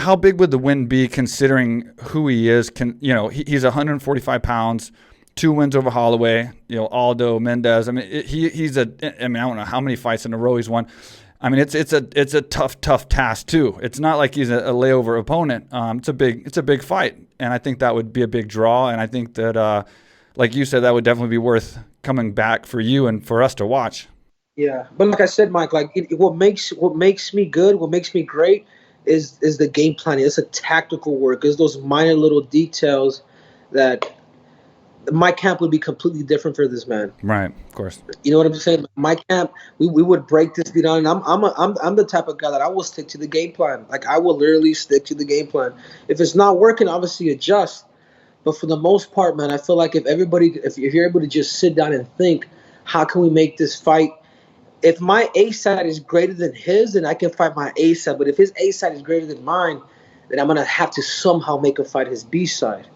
how big would the win be considering who he is? He's 145 pounds, 2 wins over Holloway, Aldo, Mendez. I mean, I don't know how many fights in a row he's won. I mean, it's a tough task too. It's not like he's a layover opponent. It's a big fight, and I think that would be a big draw. And I think that, like you said, that would definitely be worth coming back for you and for us to watch. Yeah, but like I said, Mike, like what makes me good, what makes me great, is the game planning. It's a tactical work. It's those minor little details that my camp would be completely different for this man. Right, of course. You know what I'm saying? My camp, we would break this down. And I'm the type of guy that I will stick to the game plan. Like I will literally stick to the game plan. If it's not working, obviously adjust. But for the most part, man, I feel like if you're able to just sit down and think, how can we make this fight? If my A side is greater than his, then I can fight my A side. But if his A side is greater than mine, then I'm gonna have to somehow make a fight his B side.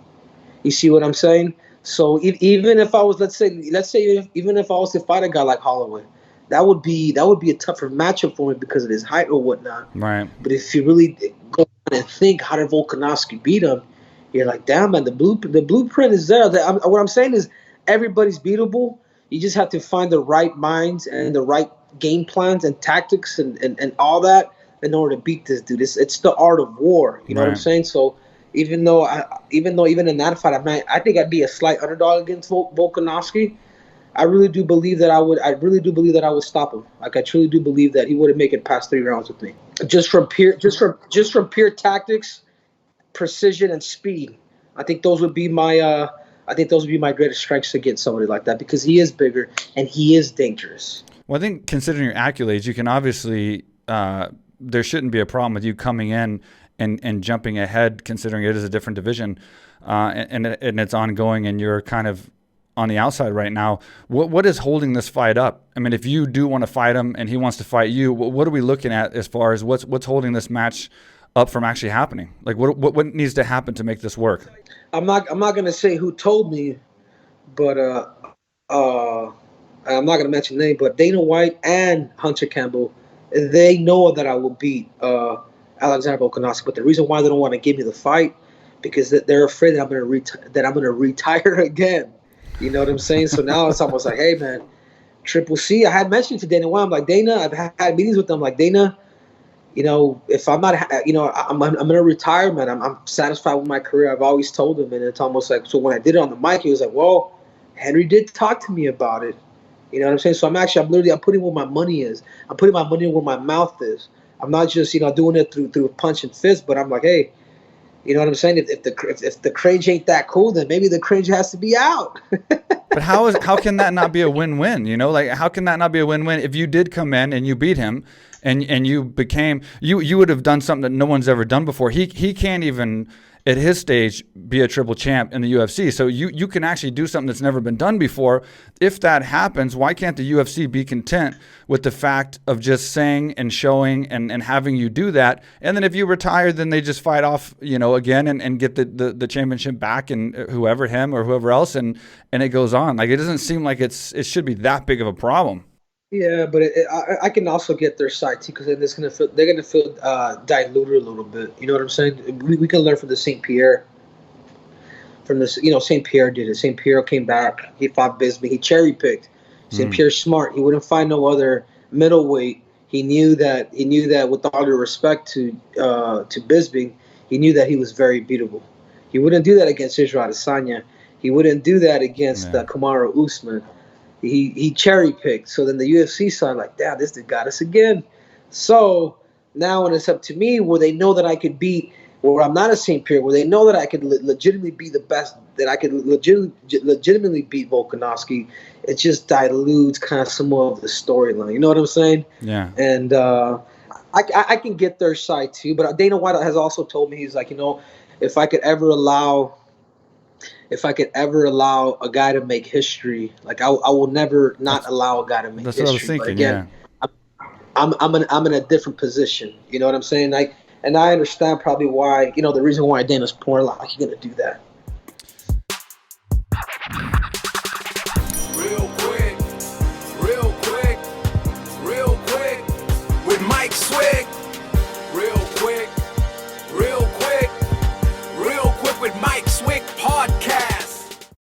You see what I'm saying? So even if I was, let's say even if I was to fight a guy like Holloway, that would be a tougher matchup for me because of his height or whatnot. Right. But if you really go and think, how did Volkanovski beat him? You're like, damn, man, the blueprint is there. What I'm saying is everybody's beatable. You just have to find the right minds and the right game plans and tactics and all that in order to beat this dude. It's the art of war. You know what I'm saying? So even though even in that fight, I think I'd be a slight underdog against Volkanovski. I really do believe that I would stop him. Like I truly do believe that he wouldn't make it past 3 rounds with me. Just from pure tactics, precision, and speed. I think those would be my greatest strengths against somebody like that because he is bigger and he is dangerous. Well, I think considering your accolades, you can obviously there shouldn't be a problem with you coming in and jumping ahead, considering it is a different division and it's ongoing, and you're kind of on the outside right now. What is holding this fight up? I mean, if you do want to fight him and he wants to fight you, what are we looking at as far as what's holding this match up from actually happening? Like what needs to happen to make this work? I'm not gonna say who told me, but I'm not gonna mention name, but Dana White and Hunter Campbell, they know that I will beat Alexander Volkanovski. But the reason why they don't want to give me the fight because they're afraid that I'm gonna retire again. You know what I'm saying? So now it's almost like, hey man, Triple C. I had mentioned to Dana White, I'm like, Dana, I've had meetings with them, like, Dana, if I'm not, I'm gonna retire, man. I'm satisfied with my career. I've always told him, and it's almost like, so when I did it on the mic, he was like, well, Henry did talk to me about it. You know what I'm saying? So I'm putting where my money is. I'm putting my money where my mouth is. I'm not just, doing it through punch and fist, but I'm like, hey, you know what I'm saying? If the cringe ain't that cool, then maybe the cringe has to be out. But how can that not be a win-win? Like, how can that not be a win-win if you did come in and you beat him and you became you would have done something that no one's ever done before. He can't even at his stage be a triple champ in the UFC. So you can actually do something that's never been done before. If that happens, why can't the UFC be content with the fact of just saying and showing and having you do that? And then if you retire, then they just fight off, again and get the championship back and him or whoever else and it goes on. Like, it doesn't seem like it should be that big of a problem. Yeah, but I can also get their side too because they're gonna feel diluted a little bit. You know what I'm saying? We can learn from the St. Pierre. From this, St. Pierre did it. St. Pierre came back. He fought Bisbee. He cherry picked. St. Pierre's smart. He wouldn't find no other middleweight. He knew that. With all due respect to Bisbee, he knew that he was very beatable. He wouldn't do that against Israel Adesanya. He wouldn't do that against Kamaru Usman. He cherry picked. So then the UFC side, like, damn, this dude got us again. So now when it's up to me, where they know that I could beat, where I'm not a St. Pierre, where they know that I could legitimately be the best, that I could legitimately beat Volkanovski, it just dilutes kind of some more of the storyline. You know what I'm saying? Yeah. And I can get their side too. But Dana White has also told me, he's like, if I could ever allow a guy to make history, like I will never not allow a guy to make history. That's what I was thinking. Again, yeah. I'm in a different position. You know what I'm saying? And I understand probably why, the reason why Dana's pouring, like, you're gonna do that.